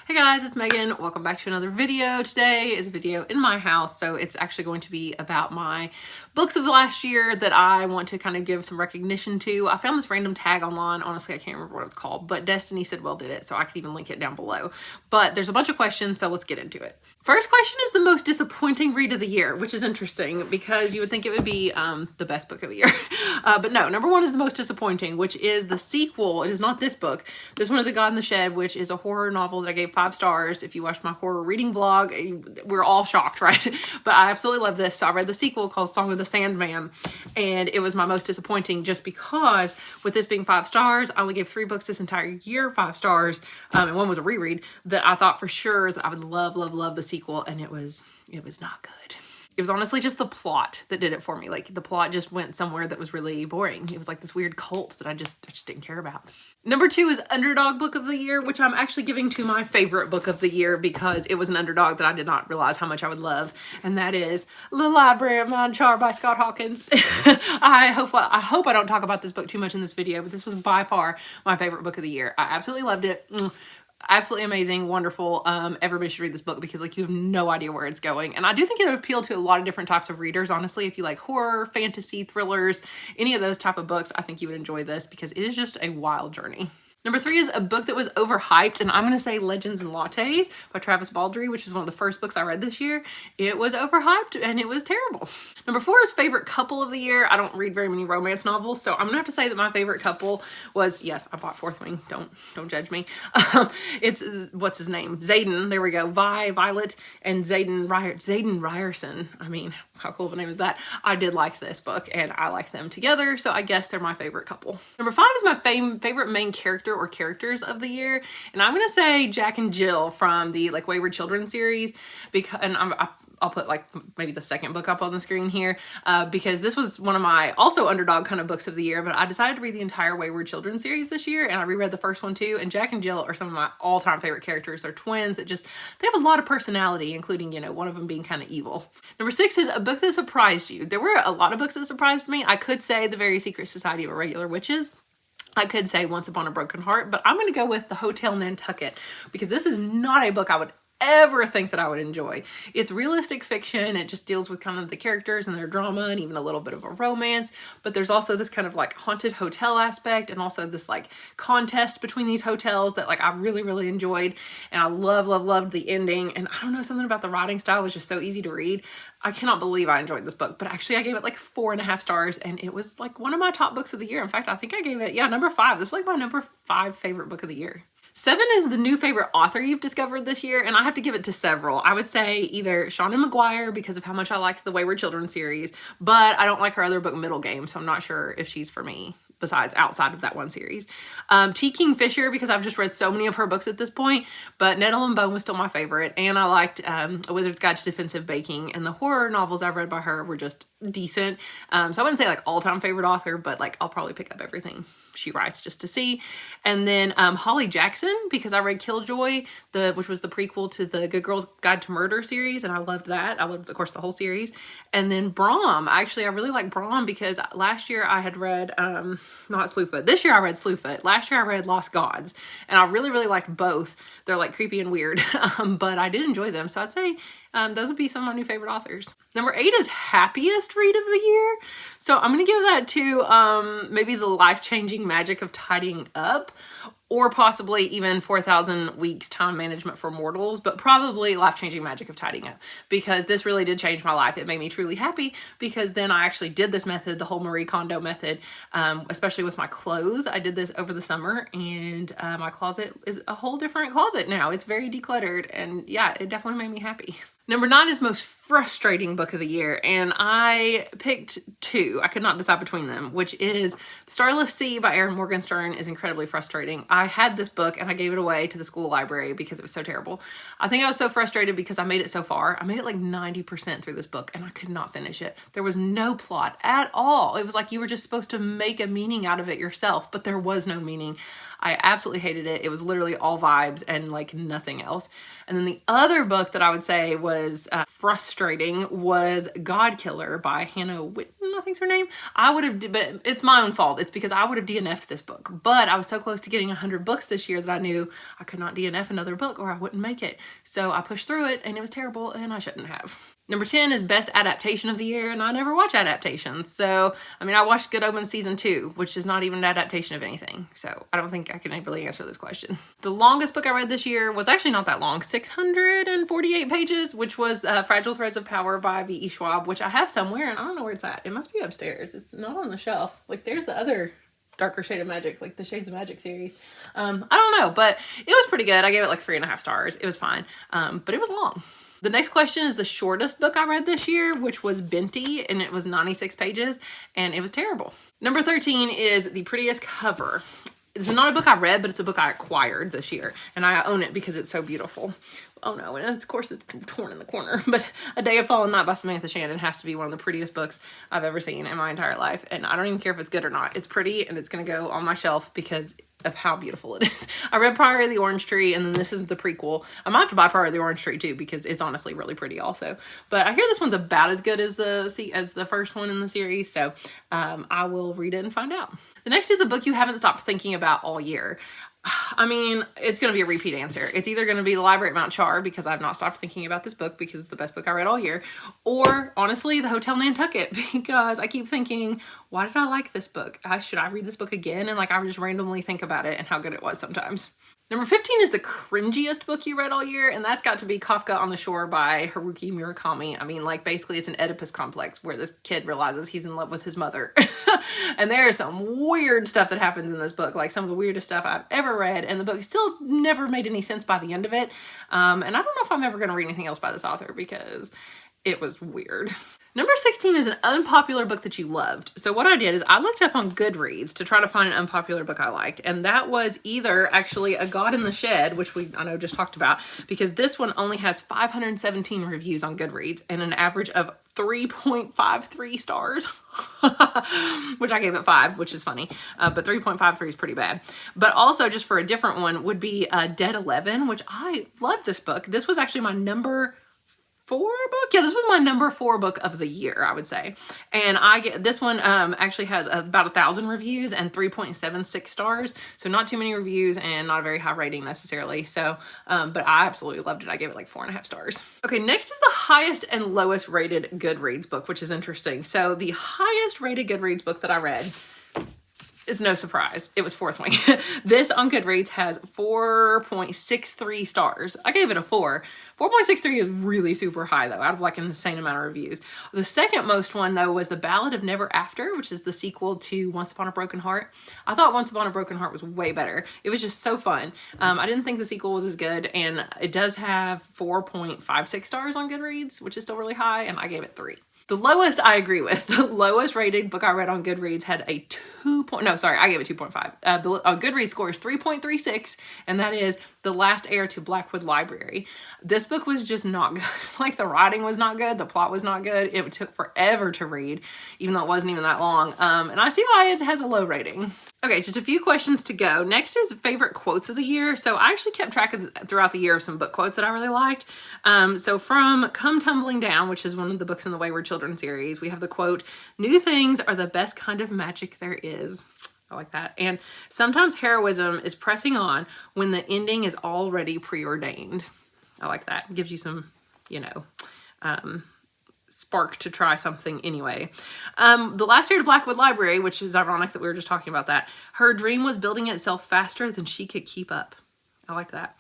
Hey guys, it's Megan. Welcome back to another video. Today is a video in my house, so it's actually going to be about my books of the last year that I want to kind of give some recognition to. I found this random tag online. Honestly, I can't remember what it's called, but Destiny Sidwell did it, so I could even link it down below. But there's a bunch of questions, so let's get into it. First question is the most disappointing read of the year, which is interesting because you would think it would be the best book of the year. But no, number one is the most disappointing, which is the sequel. It is not this book. This one is A God in the Shed, which is a horror novel that I gave 5 stars. If you watched my horror reading vlog, we're all shocked, right? But I absolutely love this. So I read the sequel called Song of the Sandman, and it was my most disappointing just because with this being 5 stars, I only gave 3 books this entire year 5 stars, and one was a reread that I thought for sure that I would love the sequel, and it was not good. It was honestly just the plot that did it for me. Like, the plot just went somewhere that was really boring. It was like this weird cult that I just didn't care about. Number 2 is Underdog Book of the Year, which I'm actually giving to my favorite book of the year because it was an underdog that I did not realize how much I would love, and that is The Library of Mandchar by Scott Hawkins. I hope I don't talk about this book too much in this video, but this was by far my favorite book of the year. I absolutely loved it. Absolutely amazing, wonderful. Everybody should read this book because like you have no idea where it's going. And I do think it would appeal to a lot of different types of readers. Honestly, if you like horror, fantasy, thrillers, any of those type of books, I think you would enjoy this because it is just a wild journey. Number 3 is a book that was overhyped, and I'm going to say Legends and Lattes by Travis Baldree, which is one of the first books I read this year. It was overhyped, and it was terrible. Number 4 is favorite couple of the year. I don't read very many romance novels, so I'm going to have to say that my favorite couple was, yes, I bought Fourth Wing. Don't judge me. It's, what's his name? Xaden. There we go. Violet and Xaden Ryerson. I mean, how cool of a name is that? I did like this book, and I like them together, so I guess they're my favorite couple. Number 5 is my favorite main character or characters of the year, and I'm gonna say Jack and Jill from the like Wayward Children series, because I'll put like maybe the second book up on the screen here because this was one of my also underdog kind of books of the year, but I decided to read the entire Wayward Children series this year, and I reread the first one too, and Jack and Jill are some of my all-time favorite characters. They're twins that just, they have a lot of personality, including, you know, one of them being kind of evil. Number 6 is a book that surprised you. There were a lot of books that surprised me. I could say The Very Secret Society of Irregular Witches. I could say Once Upon a Broken Heart, but I'm going to go with The Hotel Nantucket because this is not a book I would ever think that I would enjoy. It's realistic fiction. It just deals with kind of the characters and their drama and even a little bit of a romance, but there's also this kind of like haunted hotel aspect and also this like contest between these hotels that like I really enjoyed, and I loved the ending. And I don't know, something about the writing style was just so easy to read. I cannot believe I enjoyed this book, but actually I gave it like 4.5 stars, and it was like one of my top books of the year. In fact, I think I gave it, yeah, number 5. This is like my number 5 favorite book of the year. 7 is the new favorite author you've discovered this year, and I have to give it to several. I would say either Seanan McGuire because of how much I like the Wayward Children series, but I don't like her other book, Middle Game, so I'm not sure if she's for me besides outside of that one series. T. Kingfisher because I've just read so many of her books at this point, but Nettle and Bone was still my favorite, and I liked A Wizard's Guide to Defensive Baking, and the horror novels I've read by her were just decent. So I wouldn't say like all-time favorite author, but like I'll probably pick up everything she writes just to see. And then Holly Jackson because I read Killjoy, which was the prequel to the Good Girls Guide to Murder series, and I loved that. I loved, of course, the whole series. And then Brom. I really like Brom because last year I had read not Slewfoot. This year I read Slewfoot. Last year I read Lost Gods, and I really liked both. They're like creepy and weird, but I did enjoy them. So I'd say those would be some of my new favorite authors. Number 8 is happiest read of the year. So I'm going to give that to maybe The Life-Changing Magic of Tidying Up, or possibly even 4,000 Weeks Time Management for Mortals, but probably Life-Changing Magic of Tidying Up because this really did change my life. It made me truly happy because then I actually did this method, the whole Marie Kondo method, especially with my clothes. I did this over the summer, and my closet is a whole different closet now. It's very decluttered, and yeah, it definitely made me happy. Number 9 is most frustrating book of the year, and I picked 2. I could not decide between them, which is Starless Sea by Erin Morgenstern is incredibly frustrating. I had this book and I gave it away to the school library because it was so terrible. I think I was so frustrated because I made it so far. I made it like 90% through this book and I could not finish it. There was no plot at all. It was like you were just supposed to make a meaning out of it yourself, but there was no meaning. I absolutely hated it. It was literally all vibes and like nothing else. And then the other book that I would say was frustrating was God Killer by Hannah Whitten, I think's her name. I would have, but it's my own fault. It's because I would have DNF'd this book. But I was so close to getting 100 books this year that I knew I could not DNF another book or I wouldn't make it. So I pushed through it and it was terrible and I shouldn't have. Number 10 is best adaptation of the year, and I never watch adaptations. So, I mean, I watched Good Omens season 2, which is not even an adaptation of anything. So I don't think I can really answer this question. The longest book I read this year was actually not that long, 648 pages, which was Fragile Threads of Power by V.E. Schwab, which I have somewhere, and I don't know where it's at. It must be upstairs. It's not on the shelf. Like, there's the other Darker Shade of Magic, like the Shades of Magic series. I don't know, but it was pretty good. I gave it like 3.5 stars. It was fine, but it was long. The next question is the shortest book I read this year, which was Binti, and it was 96 pages, and it was terrible. Number 13 is The Prettiest Cover. It's not a book I read, but it's a book I acquired this year, and I own it because it's so beautiful. Oh no, and of course it's torn in the corner, but A Day of Fallen Night by Samantha Shannon has to be one of the prettiest books I've ever seen in my entire life, and I don't even care if it's good or not. It's pretty, and it's going to go on my shelf because of how beautiful it is. I read Priory of the Orange Tree, and then this is the prequel. I might have to buy Priory of the Orange Tree too because it's honestly really pretty also. But I hear this one's about as good as the first one in the series, so I will read it and find out. The next is a book you haven't stopped thinking about all year. I mean, it's going to be a repeat answer. It's either going to be The Library at Mount Char because I've not stopped thinking about this book because it's the best book I read all year, or honestly, The Hotel Nantucket, because I keep thinking, why did I like this book? Should I read this book again? And like, I would just randomly think about it and how good it was sometimes. Number 15 is the cringiest book you read all year, and that's got to be Kafka on the Shore by Haruki Murakami. I mean, like, basically it's an Oedipus complex where this kid realizes he's in love with his mother. And there is some weird stuff that happens in this book, like some of the weirdest stuff I've ever read, and the book still never made any sense by the end of it. And I don't know if I'm ever going to read anything else by this author because it was weird. Number 16 is an unpopular book that you loved. So what I did is I looked up on Goodreads to try to find an unpopular book I liked. And that was either actually A God in the Shed, which I know just talked about, because this one only has 517 reviews on Goodreads and an average of 3.53 stars, which I gave it 5, which is funny, but 3.53 is pretty bad. But also, just for a different one, would be Dead 11, which I loved this book. This was actually my number 4 book? Yeah, this was my number 4 book of the year, I would say. And this one actually has about 1,000 reviews and 3.76 stars. So not too many reviews and not a very high rating necessarily. So, but I absolutely loved it. I gave it like 4.5 stars. Okay, next is the highest and lowest rated Goodreads book, which is interesting. So the highest rated Goodreads book that I read, it's no surprise, it was Fourth Wing. This on Goodreads has 4.63 stars. I gave it a 4. 4.63 is really super high though, out of like an insane amount of reviews. The second most one though was The Ballad of Never After, which is the sequel to Once Upon a Broken Heart. I thought Once Upon a Broken Heart was way better. It was just so fun. I didn't think the sequel was as good, and it does have 4.56 stars on Goodreads, which is still really high, and I gave it 3. The lowest I agree with. The lowest rated book I read on Goodreads had a I gave it 2.5. The Goodreads score is 3.36, and that is The Last Heir to Blackwood Library. This book was just not good. Like, the writing was not good. The plot was not good. It took forever to read, even though it wasn't even that long. And I see why it has a low rating. Okay, just a few questions to go. Next is favorite quotes of the year. So I actually kept track of throughout the year of some book quotes that I really liked. So from Come Tumbling Down, which is one of the books in the Wayward Children series, we have the quote, "New things are the best kind of magic there is." I like that. And sometimes heroism is pressing on when the ending is already preordained. I like that. It gives you some, spark to try something anyway. The Last Heir to Blackwood Library, which is ironic that we were just talking about that. Her dream was building itself faster than she could keep up. I like that.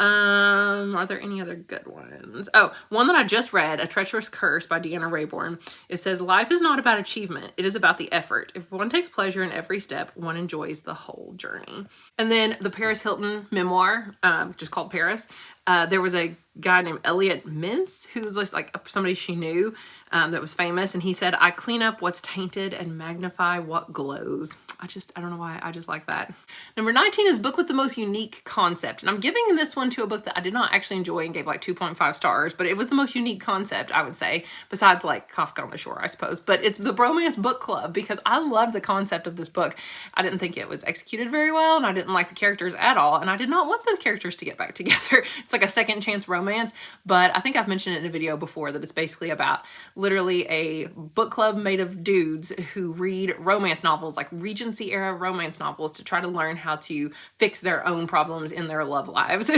Are there any other good ones? Oh, one that I just read, A Treacherous Curse by Deanna Raybourn. It says, "Life is not about achievement. It is about the effort. If one takes pleasure in every step, one enjoys the whole journey." And then the Paris Hilton memoir, just called Paris. There was a guy named Elliot Mintz, who was just like somebody she knew that was famous. And he said, "I clean up what's tainted and magnify what glows." I don't know why, I just like that. Number 19 is book with the most unique concept. And I'm giving this one to a book that I did not actually enjoy and gave like 2.5 stars, but it was the most unique concept, I would say, besides like Kafka on the Shore, I suppose. But it's the Bromance Book Club, because I loved the concept of this book. I didn't think it was executed very well, and I didn't like the characters at all, and I did not want the characters to get back together. It's like like a second chance romance, but I think I've mentioned it in a video before that it's basically about literally a book club made of dudes who read romance novels, like Regency era romance novels, to try to learn how to fix their own problems in their love lives.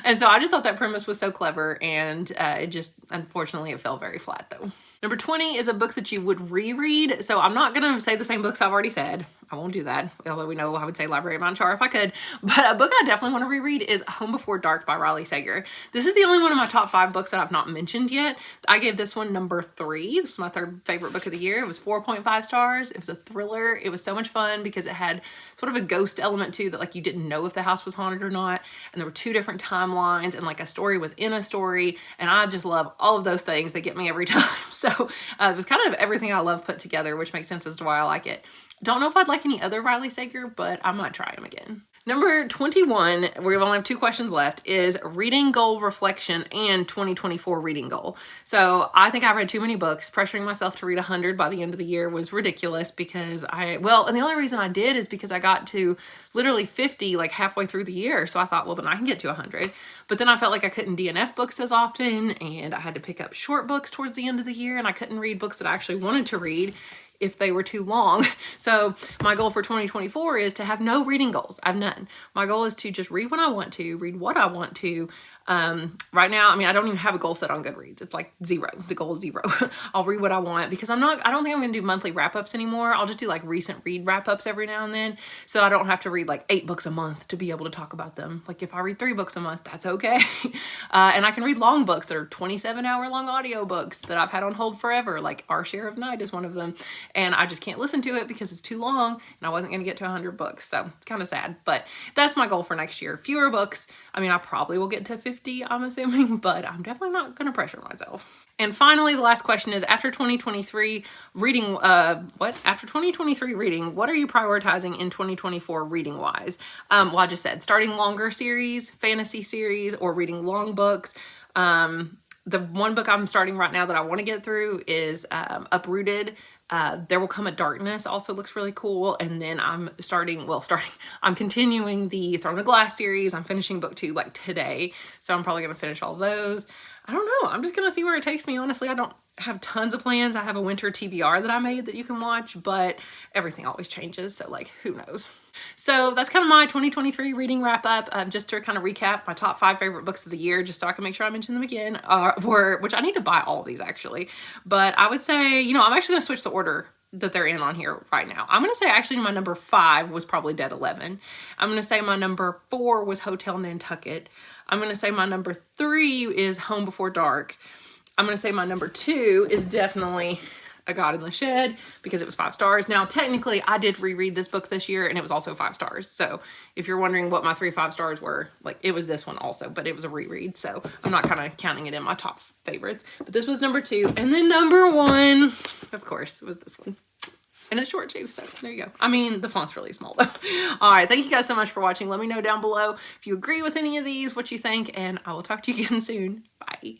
And so I just thought that premise was so clever, and it just, unfortunately, it fell very flat though. Number 20 is a book that you would reread. So I'm not going to say the same books I've already said. I won't do that, although we know I would say Library of Anshar if I could. But a book I definitely want to reread is Home Before Dark by Riley Sager. This is the only one of my top 5 books that I've not mentioned yet. I gave this one number 3. This is my 3rd favorite book of the year. It was 4.5 stars. It was a thriller. It was so much fun because it had sort of a ghost element too, that like you didn't know if the house was haunted or not. And there were 2 different timelines and like a story within a story. And I just love all of those things. They get me every time. So it was kind of everything I love put together, which makes sense as to why I like it. Don't know if I'd like any other Riley Sager, but I might try him again. Number 21, we only have 2 questions left, is reading goal reflection and 2024 reading goal. So I think I read too many books. Pressuring myself to read 100 by the end of the year was ridiculous because and the only reason I did is because I got to literally 50 like halfway through the year. So I thought, well, then I can get to 100. But then I felt like I couldn't DNF books as often, and I had to pick up short books towards the end of the year, and I couldn't read books that I actually wanted to read if they were too long. So my goal for 2024 is to have no reading goals. I have none. My goal is to just read when I want to, read what I want to. Right now, I mean, I don't even have a goal set on Goodreads. It's like 0. The goal is 0. I'll read what I want because I don't think I'm going to do monthly wrap-ups anymore. I'll just do like recent read wrap-ups every now and then. So I don't have to read like 8 books a month to be able to talk about them. Like if I read 3 books a month, that's okay. And I can read long books that are 27-hour long audiobooks that I've had on hold forever. Like Our Share of Night is one of them. And I just can't listen to it because it's too long and I wasn't going to get to 100 books. So it's kind of sad, but that's my goal for next year. Fewer books. I mean, I probably will get to 50, I'm assuming, but I'm definitely not going to pressure myself. And finally, the last question is, after 2023 reading, after 2023 reading, what are you prioritizing in 2024 reading wise? Well, I just said starting longer series, fantasy series, or reading long books. The one book I'm starting right now that I want to get through is Uprooted. There Will Come a Darkness also looks really cool. And then I'm continuing the Throne of Glass series. I'm finishing book 2 like today. So I'm probably going to finish all those. I don't know. I'm just going to see where it takes me. Honestly, I don't have tons of plans. I have a winter TBR that I made that you can watch, but everything always changes. So like, who knows? So that's kind of my 2023 reading wrap up. Just to kind of recap my top 5 favorite books of the year, just so I can make sure I mention them again, which I need to buy all of these actually. But I would say, I'm actually going to switch the order that they're in on here right now. I'm going to say actually my number 5 was probably Dead 11. I'm going to say my number 4 was Hotel Nantucket. I'm going to say my number 3 is Home Before Dark. I'm going to say my number 2 is definitely A God in the Shed because it was 5 stars. Now, technically, I did reread this book this year and it was also 5 stars. So if you're wondering what my 3 5 stars were, like it was this one also, but it was a reread. So I'm not kind of counting it in my top favorites. But this was number 2. And then number 1, of course, was this one. And it's short too, so there you go. I mean, the font's really small though. All right, thank you guys so much for watching. Let me know down below if you agree with any of these, what you think, and I will talk to you again soon. Bye.